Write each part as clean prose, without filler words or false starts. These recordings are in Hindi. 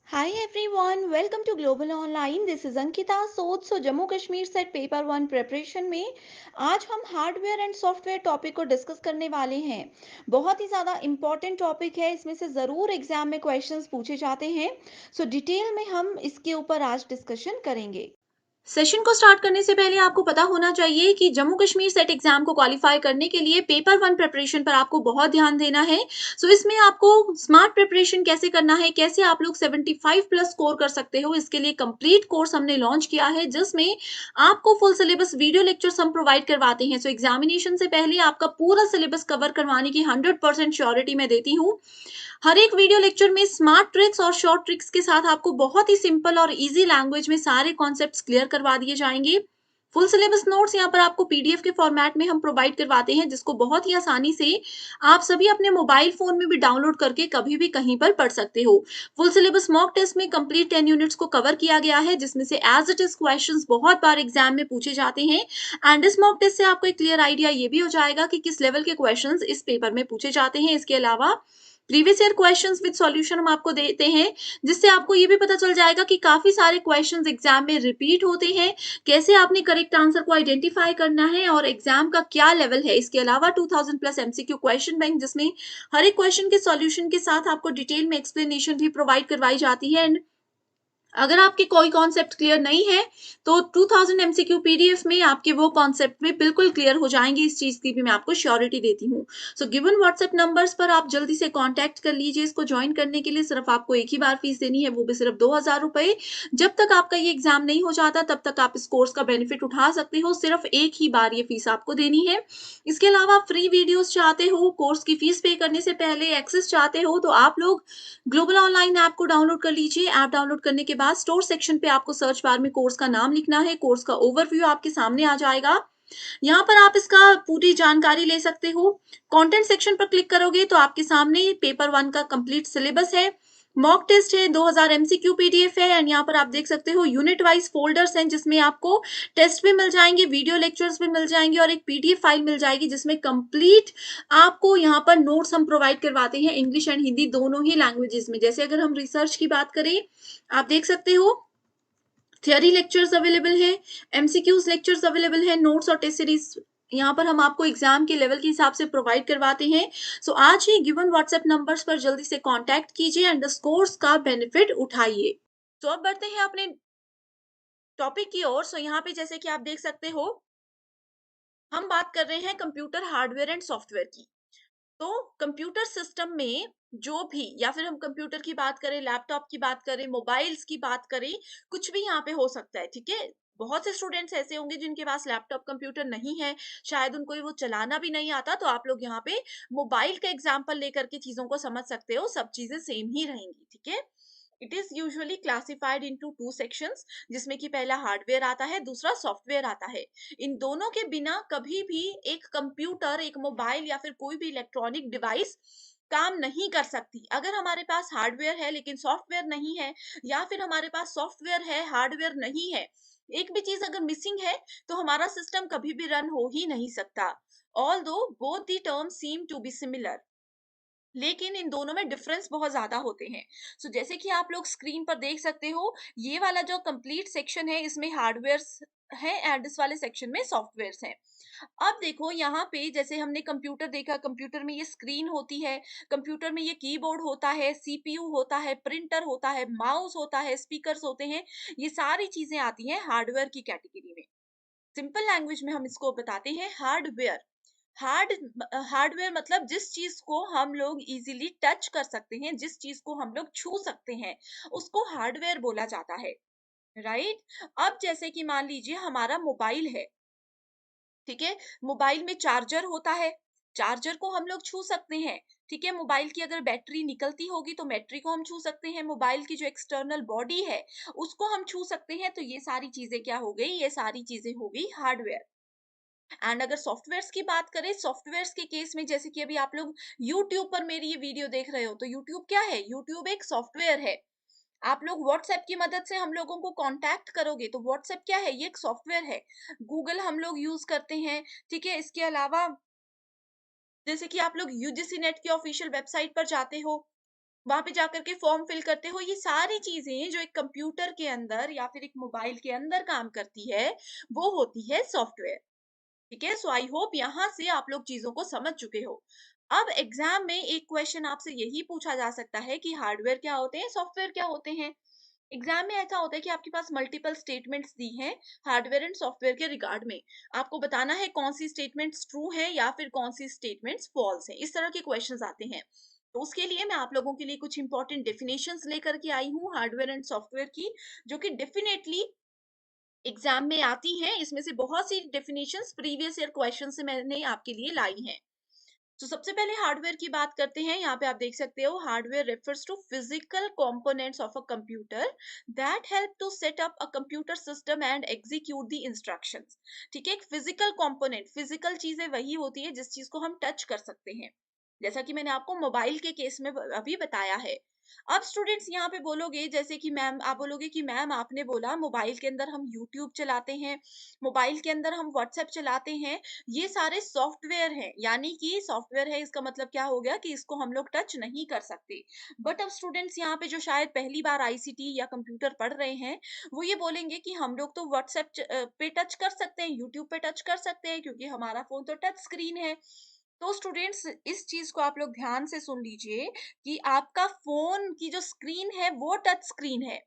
Hi everyone, welcome to Global Online. This is Ankita Sod. So Jammu Kashmir set paper one preparation में आज हम हार्डवेयर एंड सॉफ्टवेयर टॉपिक को डिस्कस करने वाले हैं। बहुत ही ज़्यादा इम्पॉर्टेंट टॉपिक है, इसमें से ज़रूर एग्जाम में क्वेश्चंस पूछे जाते हैं। सो डिटेल में हम इसके ऊपर आज डिस्कशन करेंगे। सेशन को स्टार्ट करने से पहले आपको पता होना चाहिए कि जम्मू कश्मीर सेट एग्जाम को क्वालिफाई करने के लिए पेपर वन प्रिपरेशन पर आपको बहुत ध्यान देना है। इसमें आपको स्मार्ट प्रिपरेशन कैसे करना है, कैसे आप लोग 75 प्लस स्कोर कर सकते हो, इसके लिए कंप्लीट कोर्स हमने लॉन्च किया है जिसमें आपको फुल सिलेबस वीडियो लेक्चर्स हम प्रोवाइड करवाते हैं। एग्जामिनेशन से पहले आपका पूरा सिलेबस कवर करवाने की 100% श्योरिटी मैं देती हूँ। हर एक वीडियो लेक्चर में स्मार्ट ट्रिक्स और शॉर्ट ट्रिक्स के साथ आपको बहुत ही सिंपल और इजी लैंग्वेज में सारे कॉन्सेप्ट्स क्लियर करवा दिए जाएंगे। फुल सिलेबस नोट्स यहाँ पर आपको पीडीएफ के फॉर्मेट में हम प्रोवाइड करवाते हैं, जिसको बहुत ही आसानी से आप सभी अपने मोबाइल फोन में भी डाउनलोड करके कभी भी कहीं पर पढ़ सकते हो। फुल सिलेबस मॉक टेस्ट में कंप्लीट 10 यूनिट्स को कवर किया गया है, जिसमें से एज इट इज क्वेश्चंस बहुत बार एग्जाम में पूछे जाते हैं। एंड इस मॉक टेस्ट से आपको एक क्लियर आइडिया ये भी हो जाएगा कि किस लेवल के क्वेश्चंस इस पेपर में पूछे जाते हैं। इसके अलावा previous year questions with solution हम आपको देते हैं, जिससे आपको ये भी पता चल जाएगा कि काफी सारे क्वेश्चंस एग्जाम में रिपीट होते हैं, कैसे आपने करेक्ट आंसर को आइडेंटिफाई करना है और एग्जाम का क्या लेवल है। इसके अलावा 2000 प्लस एमसीक्यू क्वेश्चन बैंक, जिसमें हर एक क्वेश्चन के सॉल्यूशन के साथ आपको डिटेल में एक्सप्लेनेशन भी प्रोवाइड करवाई जाती है। एंड अगर आपके कोई कॉन्सेप्ट क्लियर नहीं है तो 2000 एमसीक्यू पीडीएफ में आपके वो कॉन्सेप्ट में बिल्कुल क्लियर हो जाएंगे। इस चीज की भी मैं आपको श्योरिटी देती हूँ। गिवन व्हाट्सएप नंबर्स पर आप जल्दी से कांटेक्ट कर लीजिए। इसको ज्वाइन करने के लिए सिर्फ आपको एक ही बार फीस देनी है, वो भी सिर्फ 2000 रुपए। जब तक आपका ये एग्जाम नहीं हो जाता तब तक आप इस कोर्स का बेनिफिट उठा सकते हो। सिर्फ एक ही बार ये फीस आपको देनी है। इसके अलावा फ्री वीडियोस चाहते हो, कोर्स की फीस पे करने से पहले एक्सेस चाहते हो, तो आप लोग ग्लोबल ऑनलाइन ऐप को डाउनलोड कर लीजिए। ऐप डाउनलोड करने के बाद स्टोर सेक्शन पे आपको सर्च बार में कोर्स का नाम लिखना है। कोर्स का ओवरव्यू आपके सामने आ जाएगा। यहाँ पर आप इसका पूरी जानकारी ले सकते हो। कंटेंट सेक्शन पर क्लिक करोगे तो आपके सामने पेपर वन का कंप्लीट सिलेबस है, मॉक टेस्ट है, 2000 एमसीक्यू पीडीएफ है। एंड यहाँ पर आप देख सकते हो यूनिट वाइज फोल्डर्स हैं, जिसमें आपको टेस्ट भी मिल जाएंगे, वीडियो लेक्चर्स भी मिल जाएंगे और एक पीडीएफ फाइल मिल जाएगी, जिसमें कंप्लीट आपको यहाँ पर नोट्स हम प्रोवाइड करवाते हैं इंग्लिश एंड हिंदी दोनों ही लैंग्वेजेस में। जैसे अगर हम रिसर्च की बात करें, आप देख सकते हो थियरी लेक्चर्स अवेलेबल हैं, एमसीक्यूज लेक्चर्स अवेलेबल हैं, नोट्स और टेस्ट सीरीज यहाँ पर हम आपको एग्जाम के लेवल के हिसाब से प्रोवाइड करवाते हैं। आज ही गिवन व्हाट्सएप नंबर्स पर जल्दी से कांटेक्ट कीजिए एंड कोर्स का बेनिफिट उठाइए। अब बढ़ते हैं अपने टॉपिक की ओर। यहाँ पे जैसे कि आप देख सकते हो, हम बात कर रहे हैं कंप्यूटर हार्डवेयर एंड सॉफ्टवेयर की। तो कंप्यूटर सिस्टम में जो भी, या फिर हम कंप्यूटर की बात करें, लैपटॉप की बात करें, मोबाइल्स की बात करें, कुछ भी यहाँ पे हो सकता है। ठीक है, बहुत से स्टूडेंट्स ऐसे होंगे जिनके पास लैपटॉप कंप्यूटर नहीं है, शायद उनको वो चलाना भी नहीं आता, तो आप लोग यहाँ पे मोबाइल का एग्जाम्पल लेकर के चीजों को समझ सकते हो। सब चीजें सेम ही रहेंगी। ठीक है, it is usually classified into two sections, जिसमें कि पहला हार्डवेयर आता है, दूसरा सॉफ्टवेयर आता है। इन दोनों के बिना कभी भी एक कंप्यूटर, एक मोबाइल या फिर कोई भी इलेक्ट्रॉनिक डिवाइस काम नहीं कर सकती। अगर हमारे पास हार्डवेयर है लेकिन सॉफ्टवेयर नहीं है, या फिर हमारे पास सॉफ्टवेयर है हार्डवेयर नहीं है, एक भी चीज अगर मिसिंग है, तो हमारा सिस्टम कभी भी रन हो ही नहीं सकता। Although both the terms seem to be similar, लेकिन इन दोनों में डिफरेंस बहुत ज्यादा होते हैं। जैसे कि आप लोग स्क्रीन पर देख सकते हो, ये वाला जो कंप्लीट सेक्शन है इसमें हार्डवेयर है एंड इस वाले सेक्शन में सॉफ्टवेयर हैं। अब देखो यहाँ पे, जैसे हमने कंप्यूटर देखा, कंप्यूटर में ये स्क्रीन होती है, कंप्यूटर में ये कीबोर्ड होता है, सीपीयू होता है, प्रिंटर होता है, माउस होता है, स्पीकर्स होते हैं। ये सारी चीजें आती हैं हार्डवेयर की कैटेगरी में। सिंपल लैंग्वेज में हम इसको बताते हैं हार्डवेयर। हार्ड हार्डवेयर मतलब जिस चीज को हम लोग इजीली टच कर सकते हैं, जिस चीज को हम लोग छू सकते हैं, उसको हार्डवेयर बोला जाता है। राइट। अब जैसे कि मान लीजिए हमारा मोबाइल है। ठीक है, मोबाइल में चार्जर होता है, चार्जर को हम लोग छू सकते हैं। ठीक है, मोबाइल की अगर बैटरी निकलती होगी तो बैटरी को हम छू सकते हैं। मोबाइल की जो एक्सटर्नल बॉडी है उसको हम छू सकते हैं। तो ये सारी चीजें क्या हो गई, ये सारी चीजें हो गई हार्डवेयर। एंड अगर सॉफ्टवेयर्स की बात करें, सॉफ्टवेयर्स के केस में, जैसे कि अभी आप लोग यूट्यूब पर मेरी ये वीडियो देख रहे हो, तो यूट्यूब क्या है, यूट्यूब एक सॉफ्टवेयर है। आप लोग व्हाट्सएप की मदद से हम लोगों को कांटेक्ट करोगे तो व्हाट्सएप क्या है, ये एक सॉफ्टवेयर है। गूगल हम लोग यूज करते हैं। ठीक है, इसके अलावा जैसे कि आप लोग यूजीसी नेट की ऑफिशियल वेबसाइट पर जाते हो, वहां पे जाकर के फॉर्म फिल करते हो, ये सारी चीजें जो एक कंप्यूटर के अंदर या फिर एक मोबाइल के अंदर काम करती है, वो होती है सॉफ्टवेयर। ठीक है, सो आई होप यहाँ से आप लोग चीजों को समझ चुके हो। अब एग्जाम में एक क्वेश्चन आपसे यही पूछा जा सकता है कि हार्डवेयर क्या होते हैं, सॉफ्टवेयर क्या होते हैं। एग्जाम में ऐसा होता है कि आपके पास मल्टीपल स्टेटमेंट्स दी हैं हार्डवेयर एंड सॉफ्टवेयर के रिगार्ड में। आपको बताना है कौन सी स्टेटमेंट्स ट्रू है या फिर कौन सी स्टेटमेंट्स फॉल्स है, इस तरह के क्वेश्चंस आते हैं। तो उसके लिए मैं आप लोगों के लिए कुछ इंपॉर्टेंट डेफिनेशंस लेकर के आई हूँ हार्डवेयर एंड सॉफ्टवेयर की, जो कि डेफिनेटली एग्जाम में आती हैं। इसमें से बहुत सी डेफिनेशंस प्रीवियस ईयर क्वेश्चन से मैंने आपके लिए लाई हैं। तो सबसे पहले हार्डवेयर की बात करते हैं। यहाँ पे आप देख सकते हो, hardware refers to physical components of a computer that help to set up a computer system and execute the instructions. ठीक है, एक फिजिकल कंपोनेंट, फिजिकल चीजें वही होती है जिस चीज को हम टच कर सकते हैं, जैसा कि मैंने आपको मोबाइल के केस में अभी बताया है। अब स्टूडेंट्स यहाँ पे बोलोगे, जैसे कि मैम आप बोलोगे कि मैम आपने बोला मोबाइल के अंदर हम यूट्यूब चलाते हैं, मोबाइल के अंदर हम व्हाट्सएप चलाते हैं, ये सारे सॉफ्टवेयर हैं, यानी कि सॉफ्टवेयर है इसका मतलब क्या हो गया कि इसको हम लोग टच नहीं कर सकते। बट अब स्टूडेंट्स यहाँ पे जो शायद पहली बार आईसीटी या कंप्यूटर पढ़ रहे हैं, वो ये बोलेंगे कि हम लोग तो व्हाट्सएप पे टच कर सकते हैं, यूट्यूब पे टच कर सकते हैं, क्योंकि हमारा फोन तो टच स्क्रीन है। तो स्टूडेंट्स इस चीज को आप लोग ध्यान से सुन लीजिए कि आपका फोन की जो स्क्रीन है वो टच स्क्रीन है।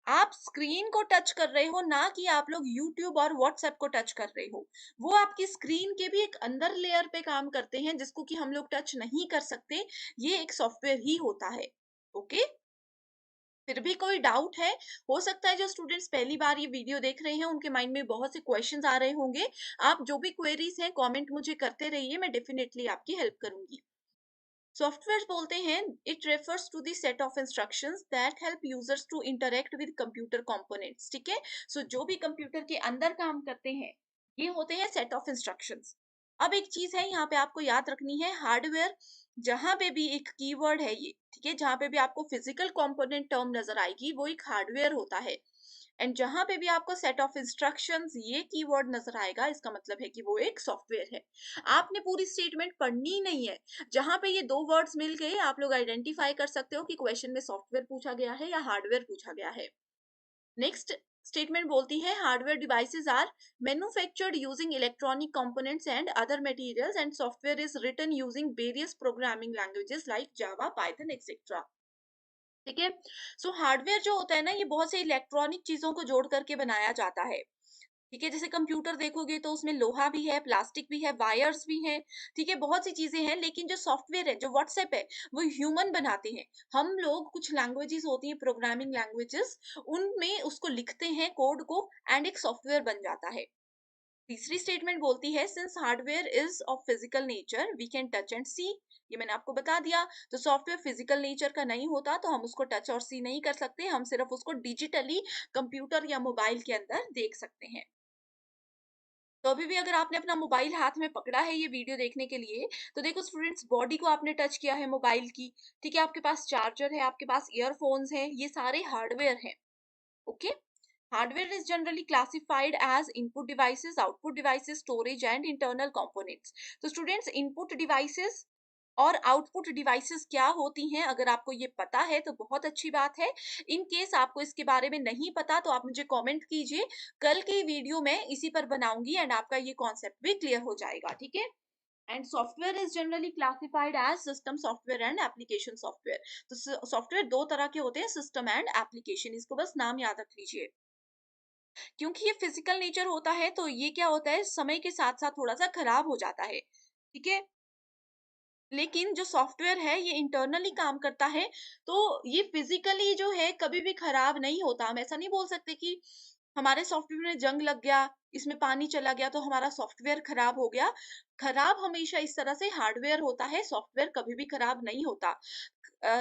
आप स्क्रीन को टच कर रहे हो, ना कि आप लोग यूट्यूब और व्हाट्सएप को टच कर रहे हो। वो आपकी स्क्रीन के भी एक अंदर लेयर पे काम करते हैं जिसको कि हम लोग टच नहीं कर सकते। ये एक सॉफ्टवेयर ही होता है। ओके, फिर भी कोई डाउट है? हो सकता है जो स्टूडेंट्स पहली बार ये वीडियो देख रहे हैं उनके माइंड में बहुत से क्वेश्चंस आ रहे होंगे। आप जो भी क्वेरीज हैं कमेंट मुझे करते रहिए, मैं डेफिनेटली आपकी हेल्प करूंगी। सॉफ्टवेयर बोलते हैं, it refers to the set of instructions that help users to interact with computer components. ठीक है, सो जो भी कंप्यूटर के अंदर काम करते हैं, ये होते हैं सेट ऑफ इंस्ट्रक्शंस। अब एक चीज है यहाँ पे आपको याद रखनी है, हार्डवेयर जहां पे भी एक कीवर्ड है ये, ठीक है, जहां पे भी आपको फिजिकल कंपोनेंट टर्म नजर आएगी वो एक हार्डवेयर होता है। एंड जहां पे भी आपको सेट ऑफ इंस्ट्रक्शंस ये कीवर्ड नजर आएगा, इसका मतलब है कि वो एक सॉफ्टवेयर है। आपने पूरी स्टेटमेंट पढ़नी ही नहीं है, जहां पे ये दो वर्ड्स मिल गए आप लोग आइडेंटिफाई कर सकते हो कि क्वेश्चन में सॉफ्टवेयर पूछा गया है या हार्डवेयर पूछा गया है। नेक्स्ट स्टेटमेंट बोलती है, hardware devices are manufactured using electronic components and other materials and software is written using various programming languages like Java, Python et cetera. ठीक है, सो हार्डवेयर जो होता है ना, ये बहुत से इलेक्ट्रॉनिक चीजों को जोड़ करके बनाया जाता है। ठीक है, जैसे कंप्यूटर देखोगे तो उसमें लोहा भी है, प्लास्टिक भी है, वायर्स भी हैं। ठीक है, बहुत सी चीजें हैं, लेकिन जो सॉफ्टवेयर है, जो व्हाट्सएप है, वो ह्यूमन बनाते हैं। हम लोग कुछ लैंग्वेजेस होती हैं, प्रोग्रामिंग लैंग्वेजेस, उनमें उसको लिखते हैं कोड को, एंड एक सॉफ्टवेयर बन जाता है। तीसरी स्टेटमेंट बोलती है, since hardware is of physical nature we can touch and see. ये मैंने आपको बता दिया, तो सॉफ्टवेयर फिजिकल नेचर का नहीं होता तो हम उसको टच और सी नहीं कर सकते, हम सिर्फ उसको डिजिटली कंप्यूटर या मोबाइल के अंदर देख सकते हैं। तो अभी भी अगर आपने अपना मोबाइल हाथ में पकड़ा है ये वीडियो देखने के लिए, तो देखो स्टूडेंट्स, बॉडी को आपने टच किया है मोबाइल की। ठीक है, आपके पास चार्जर है, आपके पास ईयरफोन्स हैं, ये सारे हार्डवेयर हैं। Okay, hardware is generally classified as input devices, output devices, storage and internal components. तो स्टूडेंट्स, इनपुट डिवाइसेस और आउटपुट डिवाइसेस क्या होती हैं, अगर आपको ये पता है तो बहुत अच्छी बात है। इन केस आपको इसके बारे में नहीं पता तो आप मुझे कमेंट कीजिए, कल की वीडियो में इसी पर बनाऊंगी एंड आपका ये कॉन्सेप्ट भी क्लियर हो जाएगा। ठीक है, and software is generally classified as system software and application software. तो सॉफ्टवेयर दो तरह के होते हैं, सिस्टम एंड एप्लीकेशन, इसको बस नाम याद रख लीजिए। क्योंकि ये फिजिकल नेचर होता है तो ये क्या होता है, समय के साथ साथ थोड़ा सा खराब हो जाता है। ठीक है, लेकिन जो सॉफ्टवेयर है ये इंटरनली काम करता है, तो ये फिजिकली जो है कभी भी खराब नहीं होता। हम ऐसा नहीं बोल सकते कि हमारे सॉफ्टवेयर में जंग लग गया, इसमें पानी चला गया तो हमारा सॉफ्टवेयर खराब हो गया। खराब हमेशा इस तरह से हार्डवेयर होता है, सॉफ्टवेयर कभी भी खराब नहीं होता।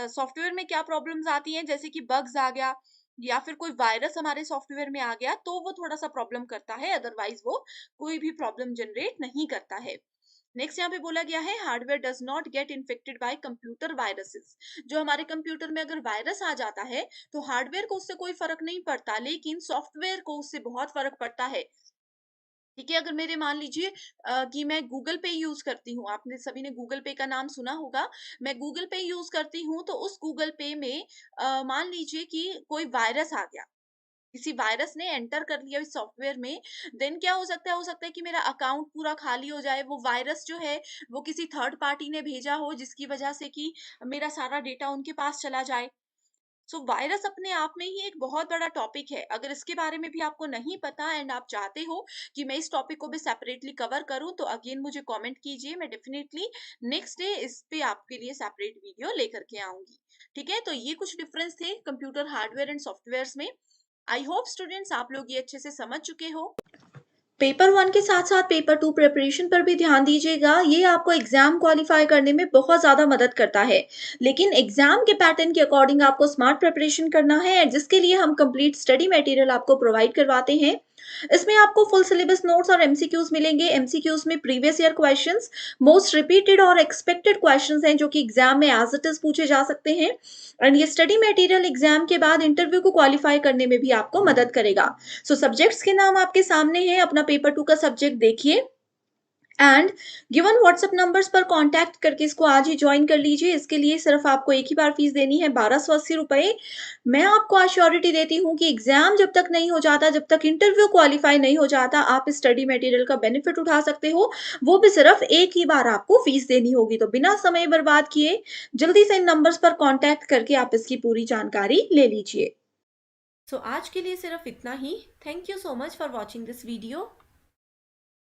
सॉफ्टवेयर में क्या प्रॉब्लम्स आती हैं, जैसे कि बग्स आ गया या फिर कोई वायरस हमारे सॉफ्टवेयर में आ गया तो वो थोड़ा सा प्रॉब्लम करता है, अदरवाइज वो कोई भी प्रॉब्लम जनरेट नहीं करता है। नेक्स्ट यहाँ पे बोला गया है, hardware does not get infected by computer viruses. जो हमारे कंप्यूटर में अगर वायरस आ जाता है तो हार्डवेयर को उससे कोई फर्क नहीं पड़ता, लेकिन सॉफ्टवेयर को उससे बहुत फर्क पड़ता है। ठीक है, अगर मेरे मान लीजिए कि मैं गूगल पे यूज़ करती हूँ, आपने सभी ने गूगल पे का नाम सुना होगा। मैं गूगल पे यूज़ करती हूँ, तो उस गूगल पे में मान लीजिए कि कोई वायरस आ गया, किसी वायरस ने एंटर कर लिया इस सॉफ्टवेयर में, देन क्या हो सकता है कि मेरा अकाउंट पूरा खाली हो जाए। वो वायरस जो है, वो किसी थर्ड पार्टी ने भेजा हो, जिसकी वजह से कि मेरा सारा डेटा उनके पास चला जाए। सो वायरस अपने आप में ही एक बहुत बड़ा टॉपिक है। अगर इसके बारे में भी आपको नहीं पता एंड आप चाहते हो कि मैं इस टॉपिक को भी सेपरेटली कवर करूं, तो अगेन मुझे कमेंट कीजिए। मैं डेफिनेटली नेक्स्ट डे इस पे आपके लिए सेपरेट वीडियो लेकर के आऊंगी। ठीक है, तो ये कुछ डिफरेंस थे कंप्यूटर हार्डवेयर एंड सॉफ्टवेयर में। आई होप स्टूडेंट्स आप लोग ये अच्छे से समझ चुके हो। पेपर 1 के साथ-साथ पेपर 2 प्रिपरेशन पर भी ध्यान दीजिएगा, ये आपको एग्ज़ाम क्वालीफाई करने में बहुत ज़्यादा मदद करता है। लेकिन एग्ज़ाम के पैटर्न के अकॉर्डिंग आपको स्मार्ट प्रिपरेशन करना है, जिसके लिए हम कंप्लीट स्टडी मटेरियल आपको प्रोवाइड करवाते हैं। इसमें आपको फुल सिलेबस नोट्स और एमसीक्यूज़ मिलेंगे। एमसीक्यूज़ में previous year questions, most repeated और एक्सपेक्टेड क्वेश्चंस हैं, जो कि एग्ज़ाम में एज़ इट इज़ पूछे जा सकते हैं। एंड ये स्टडी मटेरियल एग्ज़ाम के बाद इंटरव्यू को क्वालीफाई करने में भी आपको मदद करेगा। सो सब्जेक्ट्स के नाम आपके सामने हैं, अपना पेपर 2 का सब्जेक्ट देखिए एंड गिवन व्हाट्सएप नंबर्स पर कांटेक्ट करके इसको आज ही ज्वाइन कर लीजिए। इसके लिए सिर्फ आपको एक ही बार फीस देनी है, 1280 रुपए। मैं आपको एश्योरिटी देती हूँ कि एग्जाम जब तक नहीं हो जाता, जब तक इंटरव्यू क्वालिफाई नहीं हो जाता, आप इस स्टडी मटेरियल का बेनिफिट उठा सकते हो। वो भी सिर्फ एक ही बार आपको फीस देनी होगी। तो बिना समय बर्बाद किए जल्दी से इन नंबर्स पर कांटेक्ट करके आप इसकी पूरी जानकारी ले लीजिए। आज के लिए सिर्फ इतना ही। Thank you so much for watching this video.